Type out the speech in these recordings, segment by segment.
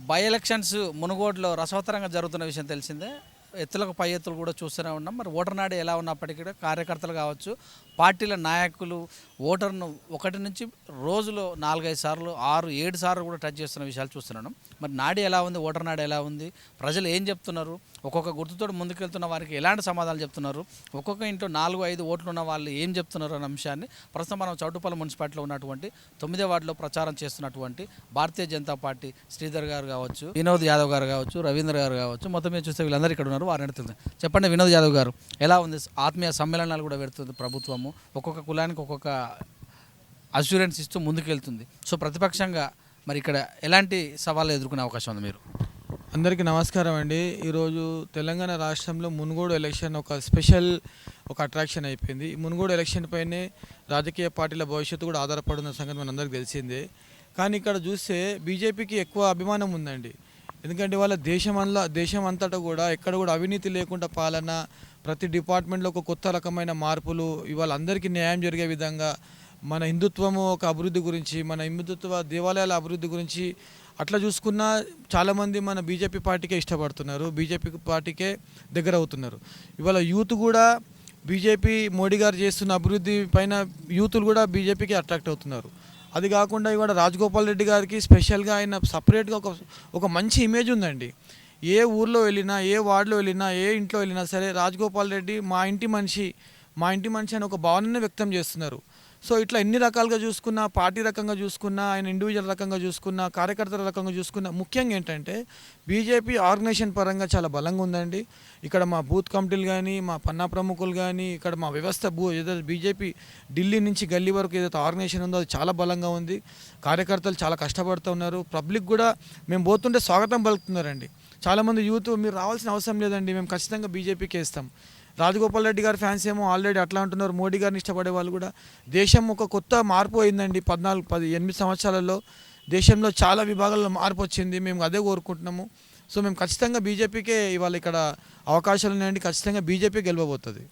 By elections మునుగోడులో రసవత్తరంగా జరుగుతున్న విషయం తెలిసిందే. ఎత్తులకు పై ఎత్తులు కూడా చూస్తూనే ఉన్నాం. మరి ఓటర్ నాడు ఎలా ఉన్నప్పటికీ కూడా కార్యకర్తలు కావచ్చు, పార్టీల నాయకులు ఓటర్ను ఒకటి నుంచి రోజులో 4-5 సార్లు 6-7 సార్లు కూడా టచ్ చేస్తున్న విషయాలు చూస్తున్నాం. మరి నాడు ఎలా ఉంది, ఓటర్ నాడు ఎలా ఉంది, ప్రజలు ఏం చెప్తున్నారు, ఒక్కొక్క గుర్తుతో ముందుకెళ్తున్న వారికి ఎలాంటి సమాధానాలు చెప్తున్నారు, ఒక్కొక్క ఇంట్లో 4-5 ఓట్లు ఉన్న వాళ్ళు ఏం చెప్తున్నారు అన్న అంశాన్ని ప్రస్తుతం మనం చౌటుప్పల్ మున్సిపాలిటీలో ఉన్నటువంటి 9వ వార్డులో ప్రచారం చేస్తున్నటువంటి భారతీయ జనతా పార్టీ శ్రీధర్ గారు కావచ్చు, వినోద్ యాదవ్ గారు కావచ్చు, రవీంద్ర గారు కావచ్చు, మొత్తం మీద చూస్తే వీళ్ళందరూ ఇక్కడ ఉన్నారు. వారిని అడుగుతుంది. చెప్పండి వినోద్ యాదవ్ గారు, ఎలా ఉంది? ఆత్మీయ సమ్మేళనాలు కూడా పెడుతుంది ప్రభుత్వము, ఒక్కొక్క కులానికి ఒక్కొక్క అష్యూరెన్స్ ఇస్తూ ముందుకెళ్తుంది. సో ప్రతిపక్షంగా మరి ఇక్కడ ఎలాంటి సవాళ్ళు ఎదుర్కొనే అవకాశం ఉంది మీరు? అందరికీ నమస్కారం అండి. ఈరోజు తెలంగాణ రాష్ట్రంలో మునుగోడు ఎలక్షన్ ఒక స్పెషల్ అట్రాక్షన్ అయిపోయింది. ఈ మునుగోడు ఎలక్షన్ పైనే రాజకీయ పార్టీల భవిష్యత్తు కూడా ఆధారపడుతున్న సంగతి మనందరికీ తెలిసిందే. కానీ ఇక్కడ చూస్తే బీజేపీకి ఎక్కువ అభిమానం ఉందండి. ఎందుకంటే వాళ్ళ దేశం అంతటా కూడా ఎక్కడ కూడా అవినీతి లేకుండా పాలన, ప్రతి డిపార్ట్మెంట్లో ఒక కొత్త రకమైన మార్పులు, ఇవాళ అందరికీ న్యాయం జరిగే విధంగా, మన హిందుత్వము ఒక అభివృద్ధి గురించి, మన హిందుత్వ దేవాలయాల అభివృద్ధి గురించి అట్లా చూసుకున్నా చాలామంది మన బీజేపీ పార్టీకే ఇష్టపడుతున్నారు, బీజేపీ పార్టీకే దగ్గర అవుతున్నారు. ఇవాళ యూత్ కూడా బీజేపీ మోడీ గారు చేస్తున్న అభివృద్ధి పైన యూతులు కూడా బీజేపీకి అట్రాక్ట్ అవుతున్నారు. అది కాకుండా ఇవాళ రాజగోపాల్ రెడ్డి గారికి స్పెషల్గా ఆయన సపరేట్గా ఒక మంచి ఇమేజ్ ఉందండి. ఏ ఊర్లో వెళ్ళినా, ఏ వార్డులో వెళ్ళినా, ఏ ఇంట్లో వెళ్ళినా సరే రాజగోపాల్ రెడ్డి మా ఇంటి మనిషి అని ఒక భావనని వ్యక్తం చేస్తున్నారు. సో ఇట్లా ఎన్ని రకాలుగా చూసుకున్నా, పార్టీ రకంగా చూసుకున్నా, ఆయన ఇండివిజువల్ రకంగా చూసుకున్నా, కార్యకర్తల రకంగా చూసుకున్నా, ముఖ్యంగా ఏంటంటే బీజేపీ ఆర్గనైజేషన్ పరంగా చాలా బలంగా ఉందండి. ఇక్కడ మా బూత్ కమిటీలు కానీ, మా పన్నా ప్రముఖులు కానీ, ఇక్కడ మా వ్యవస్థ ఏదైతే బీజేపీ ఢిల్లీ నుంచి గల్లీ వరకు ఏదైతే ఆర్గనైజేషన్ ఉందో అది చాలా బలంగా ఉంది. కార్యకర్తలు చాలా కష్టపడుతున్నారు. పబ్లిక్ కూడా మేము పోతుంటే స్వాగతం పలుకుతున్నారండి. చాలామంది యూత్ మీరు రావాల్సిన అవసరం లేదండి, మేము ఖచ్చితంగా బీజేపీకి వేస్తాం. రాజగోపాల్ రెడ్డి గారి ఫ్యాన్స్ ఏమో ఆల్రెడీ అట్లా అంటున్నారు. మోడీ గారిని ఇష్టపడే వాళ్ళు కూడా. దేశం ఒక కొత్త మార్పు అయిందండి. 8 సంవత్సరాలలో దేశంలో చాలా విభాగాల్లో మార్పు వచ్చింది. మేము అదే కోరుకుంటున్నాము. సో మేము ఖచ్చితంగా బీజేపీకే ఇవాళ ఇక్కడ అవకాశాలు ఉన్నాయండి. ఖచ్చితంగా బీజేపీ గెలవబోతుంది.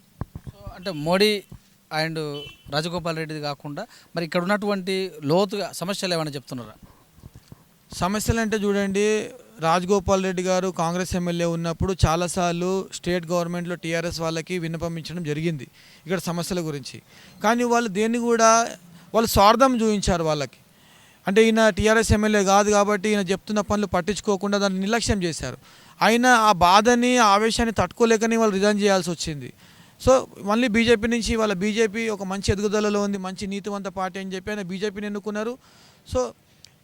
సో అంటే మోడీ అండ్ రాజగోపాల్ రెడ్డిది కాకుండా మరి ఇక్కడ ఉన్నటువంటి లోతుగా సమస్యలు ఏమైనా చెప్తున్నారా? సమస్యలు అంటే చూడండి, రాజగోపాల్ రెడ్డి గారు కాంగ్రెస్ ఎమ్మెల్యే ఉన్నప్పుడు చాలాసార్లు స్టేట్ గవర్నమెంట్లో టీఆర్ఎస్ వాళ్ళకి విన్నపమించడం జరిగింది ఇక్కడ సమస్యల గురించి. కానీ వాళ్ళు దేన్ని కూడా వాళ్ళు స్వార్థం చూపించారు వాళ్ళకి. అంటే ఈయన టీఆర్ఎస్ ఎమ్మెల్యే కాదు కాబట్టి ఈయన చెప్తున్న పనులు పట్టించుకోకుండా దాన్ని నిర్లక్ష్యం చేశారు. అయినా ఆ బాధని, ఆ ఆవేశాన్ని తట్టుకోలేకని వాళ్ళు రిజైన్ చేయాల్సి వచ్చింది. సో మళ్ళీ బీజేపీ నుంచి వాళ్ళ బీజేపీ ఒక మంచి ఎదుగుదలలో ఉంది, మంచి నీతివంత పార్టీ అని చెప్పి ఆయన బీజేపీని ఎన్నుకున్నారు. సో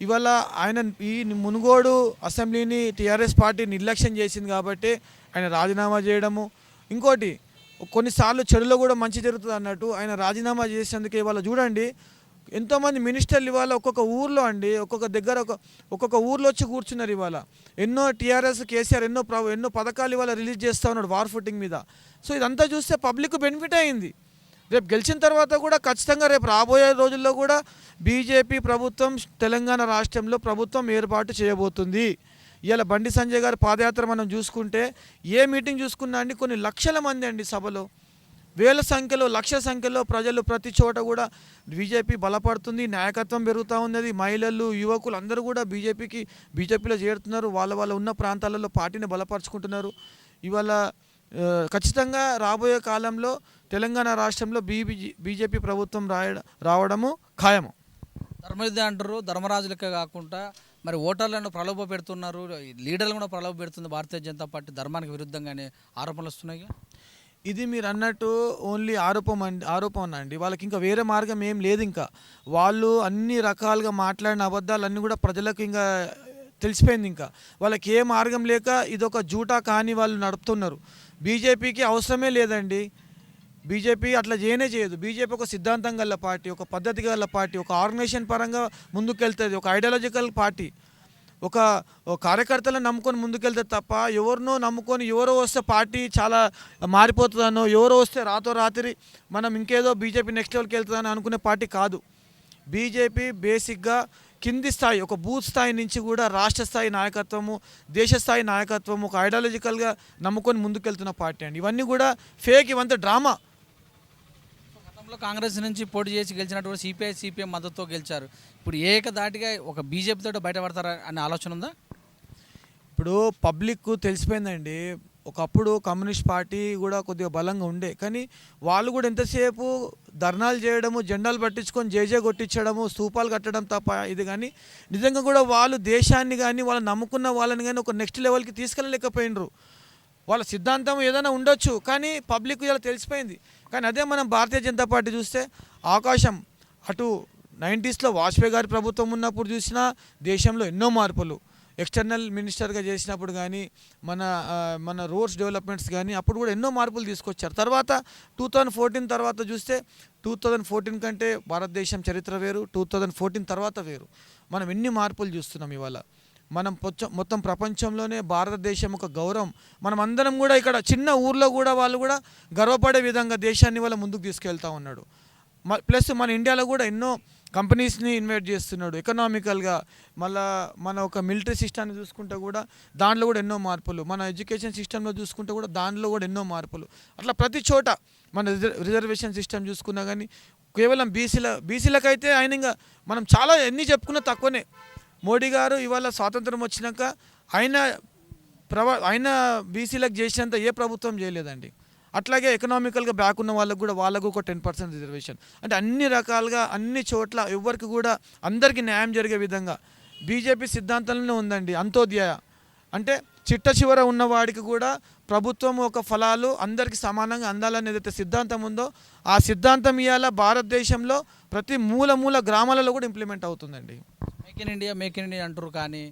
ఇవాళ ఆయన ఈ మునుగోడు అసెంబ్లీని టీఆర్ఎస్ పార్టీ నిర్లక్ష్యం చేసింది కాబట్టి ఆయన రాజీనామా చేయడము. ఇంకోటి కొన్నిసార్లు చెడులో కూడా మంచి జరుగుతుంది అన్నట్టు ఆయన రాజీనామా చేసేందుకు ఇవాళ చూడండి ఎంతోమంది మినిస్టర్లు ఇవాళ ఒక్కొక్క ఊర్లో అండి, ఒక్కొక్క దగ్గర ఒక్కొక్క ఊర్లో వచ్చి కూర్చున్నారు. ఇవాళ ఎన్నో టీఆర్ఎస్ కేసీఆర్ ఎన్నో పథకాలు ఇవాళ రిలీజ్ చేస్తూ ఉన్నాడు వార్ ఫుటింగ్ మీద. సో ఇదంతా చూస్తే పబ్లిక్ బెనిఫిట్ అయింది. రేపు గెలిచిన తర్వాత కూడా ఖచ్చితంగా రేపు రాబోయే రోజుల్లో కూడా బీజేపీ ప్రభుత్వం తెలంగాణ రాష్ట్రంలో ప్రభుత్వం ఏర్పాటు చేయబోతుంది. ఇవాళ బండి సంజయ్ గారి పాదయాత్ర మనం చూసుకుంటే ఏ మీటింగ్ చూసుకున్నా అండి కొన్ని లక్షల మంది అండి సభలో, వేల సంఖ్యలో, లక్షల సంఖ్యలో ప్రజలు ప్రతి చోట కూడా బీజేపీ బలపడుతుంది, నాయకత్వం పెరుగుతూ ఉన్నది. మహిళలు, యువకులు అందరూ కూడా బీజేపీలో చేరుతున్నారు. వాళ్ళ ఉన్న ప్రాంతాలలో పార్టీని బలపరుచుకుంటున్నారు. ఇవాళ ఖచ్చితంగా రాబోయే కాలంలో తెలంగాణ రాష్ట్రంలో బీజేపీ ప్రభుత్వం రావడము ఖాయము. ధర్మయుద్ధ అంటారు, ధర్మరాజులకే కాకుండా మరి ఓటర్లను ప్రలోభ పెడుతున్నారు, లీడర్లు కూడా ప్రలోభ పెడుతుంది భారతీయ జనతా పార్టీ, ధర్మానికి విరుద్ధంగానే ఆరోపణలు వస్తున్నాయి. ఇది మీరు అన్నట్టు ఓన్లీ ఆరోపణ అండి. వాళ్ళకి ఇంకా వేరే మార్గం ఏం లేదు. ఇంకా వాళ్ళు అన్ని రకాలుగా మాట్లాడిన అబద్ధాలన్నీ కూడా ప్రజలకు ఇంకా తెలిసిపోయింది. ఇంకా వాళ్ళకి ఏ మార్గం లేక ఇదొక జూటా కానీ వాళ్ళు నడుపుతున్నారు. బీజేపీకి అవసరమే లేదండి. బీజేపీ అట్లా చేయదు. బీజేపీ ఒక సిద్ధాంతం గల పార్టీ, ఒక పద్ధతి గల పార్టీ, ఒక ఆర్గనైజేషన్ పరంగా ముందుకెళ్తుంది, ఒక ఐడియాలజికల్ పార్టీ, ఒక కార్యకర్తలను నమ్ముకొని ముందుకెళ్తుంది తప్ప ఎవరినో నమ్ముకొని ఎవరో వస్తే పార్టీ చాలా మారిపోతుందనో, ఎవరో వస్తే రాత్రి మనం ఇంకేదో బీజేపీ నెక్స్ట్ లెవెల్కి వెళ్తుందని అనుకునే పార్టీ కాదు. బీజేపీ బేసిక్గా కింది స్థాయి, ఒక బూత్ స్థాయి నుంచి కూడా రాష్ట్ర స్థాయి నాయకత్వము, దేశ స్థాయి నాయకత్వము, ఒక ఐడియాలజికల్గా నమ్ముకొని ముందుకెళ్తున్న పార్టీ అండి. ఇవన్నీ కూడా ఫేక్, ఇవంతా డ్రామా. గతంలో కాంగ్రెస్ నుంచి పోటీ చేసి గెలిచినటువంటి సిపిఐ, సిపిఎం మద్దతుతో గెలిచారు. ఇప్పుడు ఏకదాటిగా ఒక బీజేపీతో బయటపడతారా అనే ఆలోచన ఉందా? ఇప్పుడు పబ్లిక్ తెలిసిపోయిందండి. ఒకప్పుడు కమ్యూనిస్ట్ పార్టీ కూడా కొద్దిగా బలంగా ఉండే, కానీ వాళ్ళు కూడా ఎంతసేపు ధర్నాలు చేయడము, జెండాలు పట్టించుకొని జేజే కొట్టించడము, స్తూపాలు కట్టడం తప్ప ఇది కానీ నిజంగా కూడా వాళ్ళు దేశాన్ని కానీ వాళ్ళు నమ్ముకున్న వాళ్ళని కానీ ఒక నెక్స్ట్ లెవెల్కి తీసుకెళ్ళలేకపోయినరు. వాళ్ళ సిద్ధాంతం ఏదైనా ఉండొచ్చు, కానీ పబ్లిక్ ఇలా తెలిసిపోయింది. కానీ అదే మనం భారతీయ జనతా పార్టీ చూస్తే ఆకాశం అటు 90స్లో వాజ్పేయి గారి ప్రభుత్వం ఉన్నప్పుడు చూసినా దేశంలో ఎన్నో మార్పులు, ఎక్స్టర్నల్ మినిస్టర్గా చేసినప్పుడు కానీ మన రోడ్స్ డెవలప్మెంట్స్ కానీ అప్పుడు కూడా ఎన్నో మార్పులు తీసుకొచ్చారు. తర్వాత 2014 తర్వాత చూస్తే 2014 కంటే భారతదేశం చరిత్ర వేరు, 2014 తర్వాత వేరు. మనం ఎన్ని మార్పులు చూస్తున్నాం ఇవాళ. మనం మొత్తం ప్రపంచంలోనే భారతదేశం ఒక గౌరవం. మనం అందరం కూడా ఇక్కడ చిన్న ఊర్లో కూడా వాళ్ళు కూడా గర్వపడే విధంగా దేశాన్ని వాళ్ళ ముందుకు తీసుకెళ్తా ఉన్నాడు. ప్లస్ మన ఇండియాలో కూడా ఎన్నో కంపెనీస్ని ఇన్వైట్ చేస్తున్నాడు ఎకనామికల్గా. మళ్ళీ మన ఒక మిలిటరీ సిస్టాన్ని చూసుకుంటే కూడా దాంట్లో కూడా ఎన్నో మార్పులు, మన ఎడ్యుకేషన్ సిస్టంలో చూసుకుంటే కూడా దాంట్లో కూడా ఎన్నో మార్పులు. అట్లా ప్రతి చోట మన రిజర్వేషన్ సిస్టమ్ చూసుకున్నా కానీ కేవలం బీసీలకైతే ఆయన ఇంకా మనం చాలా ఎన్ని చెప్పుకున్నా తక్కువనే. మోడీ గారు ఇవాళ స్వాతంత్రం వచ్చినాక ఆయన బీసీలకు చేసినంత ఏ ప్రభుత్వం చేయలేదండి. అట్లాగే ఎకనామికల్గా బ్యాక్ ఉన్న వాళ్ళకు ఒక 10% రిజర్వేషన్. అంటే అన్ని రకాలుగా అన్ని చోట్ల ఎవరికి కూడా అందరికీ న్యాయం జరిగే విధంగా బీజేపీ సిద్ధాంతంలోనే ఉందండి. అంత్యోదయ అంటే చిట్ట చివర ఉన్నవాడికి కూడా ప్రభుత్వం ఒక ఫలాలు అందరికీ సమానంగా అందాలని ఏదైతే సిద్ధాంతం ఉందో ఆ సిద్ధాంతం ఇవాళ భారతదేశంలో ప్రతి మూల గ్రామాలలో కూడా ఇంప్లిమెంట్ అవుతుందండి. మేక్ ఇన్ ఇండియా అంటారు, కానీ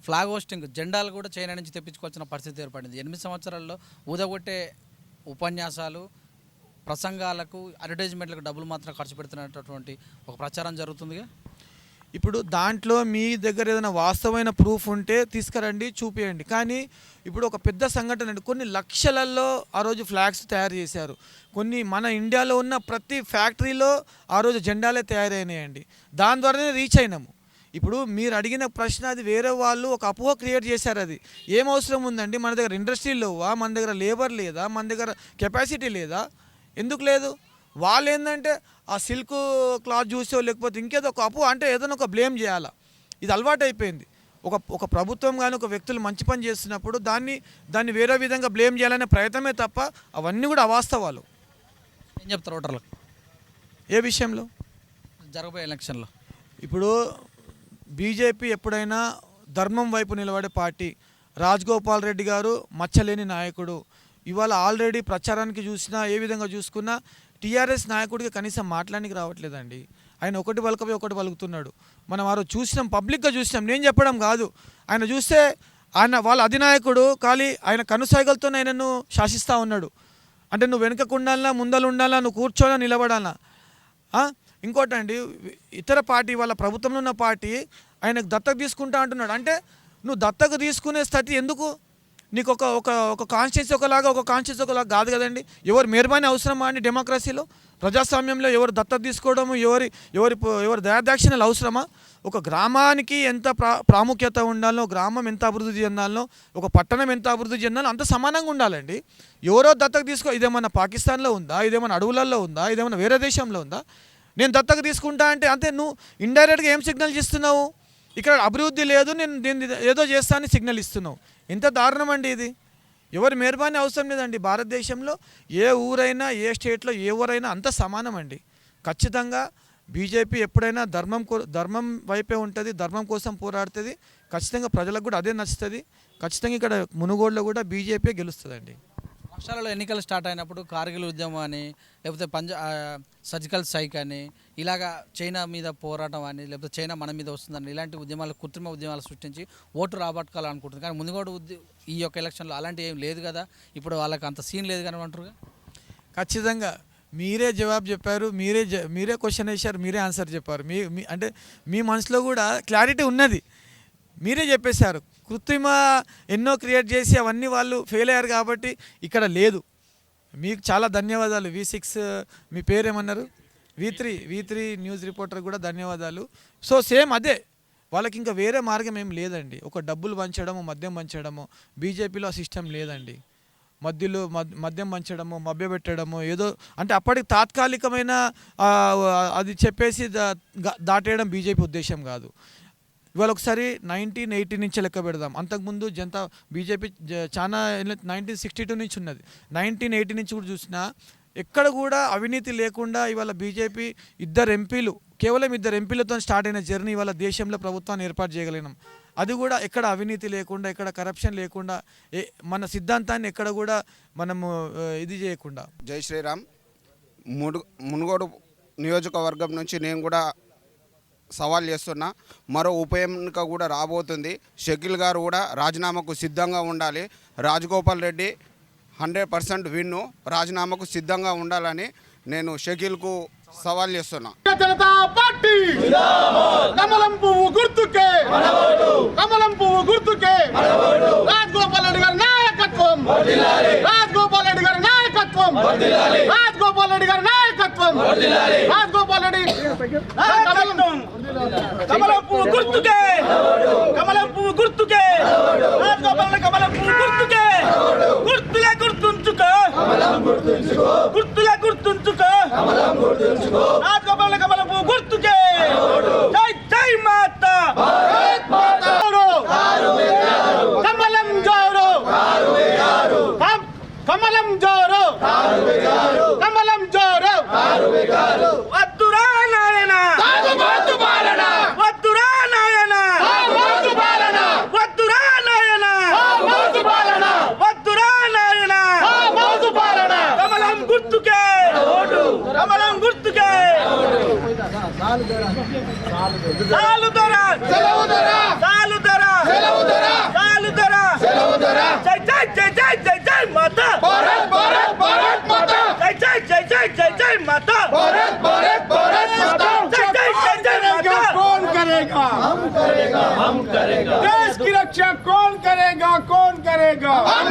ఫ్లాగ్ హోస్టింగ్ జెండాలు కూడా చైనా నుంచి తెప్పించుకోవాల్సిన పరిస్థితి ఏర్పడింది. 8 సంవత్సరాల్లో ఊదగొట్టే ఉపన్యాసాలు, ప్రసంగాలకు, అడ్వర్టైజ్మెంట్లకు డబ్బులు మాత్రం ఖర్చు పెడుతున్నటువంటి ఒక ప్రచారం జరుగుతుందిగా. ఇప్పుడు దాంట్లో మీ దగ్గర ఏదైనా వాస్తవమైన ప్రూఫ్ ఉంటే తీసుకురండి, చూపించండి. కానీ ఇప్పుడు ఒక పెద్ద సంఘటన అండి, కొన్ని లక్షలలో ఆ రోజు ఫ్లాగ్స్ తయారు చేశారు. కొన్ని మన ఇండియాలో ఉన్న ప్రతి ఫ్యాక్టరీలో ఆ రోజు జెండాలే తయారైనాయండి. దాని ద్వారానే రీచ్ అయినాము. ఇప్పుడు మీరు అడిగిన ప్రశ్న అది వేరే వాళ్ళు ఒక అపోహ క్రియేట్ చేశారు. అది ఏం అవసరం ఉందండి? మన దగ్గర ఇండస్ట్రీలు లేవా? మన దగ్గర లేబర్ లేదా? మన దగ్గర కెపాసిటీ లేదా? ఎందుకు లేదు? వాళ్ళు ఏంటంటే ఆ సిల్క్ క్లాత్ చూసో లేకపోతే ఇంకేదో ఒక అపోహ, అంటే ఏదైనా ఒక బ్లేమ్ చేయాలా. ఇది అలవాటు అయిపోయింది. ఒక ప్రభుత్వం కానీ ఒక వ్యక్తులు మంచి పని చేస్తున్నప్పుడు దాన్ని వేరే విధంగా బ్లేమ్ చేయాలనే ప్రయత్నమే తప్ప అవన్నీ కూడా అవాస్తవాలు. ఏం చెప్తారు ఓటర్లకు ఏ విషయంలో? జరగబోయే ఎలక్షన్లో ఇప్పుడు బీజేపీ ఎప్పుడైనా ధర్మం వైపు నిలబడే పార్టీ. రాజగోపాల్ రెడ్డి గారు మచ్చలేని నాయకుడు. ఇవాళ ఆల్రెడీ ప్రచారానికి చూసినా ఏ విధంగా చూసుకున్నా టీఆర్ఎస్ నాయకుడికి కనీసం మాట్లాడానికి రావట్లేదండి. ఆయన ఒకటి పలకపోయి ఒకటి పలుకుతున్నాడు. మనం ఆ రోజు చూసినాం, పబ్లిక్గా చూసినాం, నేను చెప్పడం కాదు. ఆయన చూస్తే వాళ్ళ అధినాయకుడు ఖాళీ ఆయన కనుసైగలతో ఆయనను శాసిస్తూ ఉన్నాడు. అంటే నువ్వు వెనుకకు ఉండాలా, ముందలు ఉండాలా, నువ్వు కూర్చోనా, నిలబడాలా. ఇంకోటండి, ఇతర పార్టీ వాళ్ళ ప్రభుత్వంలో ఉన్న పార్టీ ఆయనకు దత్తత తీసుకుంటా అంటున్నాడు. అంటే నువ్వు దత్తత తీసుకునే స్థితి ఎందుకు? నీకు ఒక కాన్స్టిట్యూన్సీ ఒకలాగా, ఒక కాన్స్టిట్యూన్సీ ఒకలాగా కాదు కదండి. ఎవరు మెహర్బానీ అవసరమా అండి? డెమోక్రసీలో, ప్రజాస్వామ్యంలో ఎవరు దత్తత తీసుకోవడము, ఎవరి దయాదాక్షిణ్యాలు అవసరమా? ఒక గ్రామానికి ఎంత ప్రాముఖ్యత ఉండాలో, గ్రామం ఎంత అభివృద్ధి చెందాలో, ఒక పట్టణం ఎంత అభివృద్ధి చెందాలో అంత సమానంగా ఉండాలండి. ఎవరో దత్తత ఇదేమన్నా పాకిస్తాన్లో ఉందా? ఇదేమన్నా అడవులలో ఉందా? ఇదేమన్నా వేరే దేశంలో ఉందా? నేను దత్తత తీసుకుంటా అంటే అంతే. నువ్వు ఇండైరెక్ట్గా ఏం సిగ్నల్ ఇస్తున్నావు? ఇక్కడ అభివృద్ధి లేదు, నేను ఏదో చేస్తానని సిగ్నల్ ఇస్తున్నావు. ఎంత దారుణం అండి ఇది. ఎవరి మెహర్బానీ అవసరం లేదండి. భారతదేశంలో ఏ ఊరైనా, ఏ స్టేట్లో ఏ ఊరైనా అంత సమానం అండి. ఖచ్చితంగా బీజేపీ ఎప్పుడైనా ధర్మం వైపే ఉంటుంది, ధర్మం కోసం పోరాడుతుంది. ఖచ్చితంగా ప్రజలకు కూడా అదే నచ్చుతుంది. ఖచ్చితంగా ఇక్కడ మునుగోడులో కూడా బీజేపీ గెలుస్తుందండి. రాష్ట్రాలలో ఎన్నికలు స్టార్ట్ అయినప్పుడు కార్గిల్ ఉద్యమం అని, లేకపోతే సర్జికల్ స్ట్రైక్ అని, ఇలాగా చైనా మీద పోరాటం అని, లేకపోతే చైనా మన మీద వస్తుందని, ఇలాంటి ఉద్యమాలు, కృత్రిమ ఉద్యమాలు సృష్టించి ఓటు రాబట్టుకోవాలనుకుంటుంది. కానీ ముందుగోడు ఈ యొక్క ఎలక్షన్లో అలాంటి ఏం లేదు కదా. ఇప్పుడు వాళ్ళకి అంత సీన్ లేదు కానీ అంటారుగా. ఖచ్చితంగా మీరే జవాబు చెప్పారు, మీరే క్వశ్చన్ వేశారు, మీరే ఆన్సర్ చెప్పారు. అంటే మీ మనసులో కూడా క్లారిటీ ఉన్నది, మీరే చెప్పేశారు. కృత్రిమ ఎన్నో క్రియేట్ చేసి అవన్నీ వాళ్ళు ఫెయిల్ అయ్యారు కాబట్టి ఇక్కడ లేదు. మీకు చాలా ధన్యవాదాలు. V6 మీ పేరేమన్నారు? V3 న్యూస్ రిపోర్టర్ కూడా ధన్యవాదాలు. సో సేమ్ అదే, వాళ్ళకి ఇంకా వేరే మార్గం ఏం లేదండి. ఒక డబ్బులు పంచడము, మద్యం పంచడము. బీజేపీలో ఆ సిస్టమ్ లేదండి. మద్యం పంచడము, మభ్యపెట్టడము, ఏదో అంటే అప్పటికి తాత్కాలికమైన అది చెప్పేసి దాటేయడం బీజేపీ ఉద్దేశం కాదు. ఇవాళ ఒకసారి 1980 నుంచి లెక్క పెడదాం. అంతకుముందు జనతా బీజేపీ చాలా 1962 నుంచి ఉన్నది. 1980 నుంచి కూడా చూసినా ఎక్కడ కూడా అవినీతి లేకుండా ఇవాళ బీజేపీ కేవలం ఇద్దరు ఎంపీలతో స్టార్ట్ అయిన జర్నీ ఇవాళ దేశంలో ప్రభుత్వాన్ని ఏర్పాటు చేయగలిగినాం. అది కూడా ఎక్కడ అవినీతి లేకుండా, ఎక్కడ కరప్షన్ లేకుండా, మన సిద్ధాంతాన్ని ఎక్కడ కూడా మనము ఇది చేయకుండా. జై శ్రీరామ్. మునుగోడు నియోజకవర్గం నుంచి నేను కూడా సవాల్ చేస్తున్నా. మరో ఉప ఎన్నిక కూడా రాబోతుంది. షకీల్ గారు కూడా రాజీనామాకు సిద్ధంగా ఉండాలి. రాజగోపాల్ రెడ్డి 100% విన్ను, రాజీనామాకు సిద్ధంగా ఉండాలని నేను షకీల్కు సవాల్ చేస్తున్నా. జనతా పార్టీ కమలం పువ్వు గుర్తుకే, కమలం పువ్వు గుర్తుకే, రాజగోపాల్ రెడ్డి గారి నాయకత్వం, రాజగోపాల్ రెడ్డి గారి నాయకత్వం, రాజగోపాల్ రెడ్డి గారి నాయకత్వం, రాజగోపాల్ రెడ్డి కమలం పువ్వు గుర్తుకే, కమలం పువ్వు గుర్తుకే, రాజగోపాల్ రెడ్డి కమలం పువ్వు గుర్తుకే, గుర్తులే గుర్తుంచుకో, గుర్తులే గుర్తుంచుకో, రాజగోపాల్ రెడ్డి కమలం పువ్వు గుర్తుకే. జై జై మాతా, కమలం జోరు, కమలం జోరు, కమలం జోరు. వద్దురా నాయన, వద్దురా నాయన, వద్దురా నాయన, వద్దురా నాయన, కమలం గుర్తుకే, కమలం గుర్తుకే. సాలుదరా, సాలుదరా, సాలుదరా, జై జై జై జై జై జై మాతా, జై జై జై జై జై జై మాతా, జై జై జై జై माता. कौन करेगा? हम करेगा, हम करेगा. देश की रक्षा कौन करेगा? कौन करेगा? हम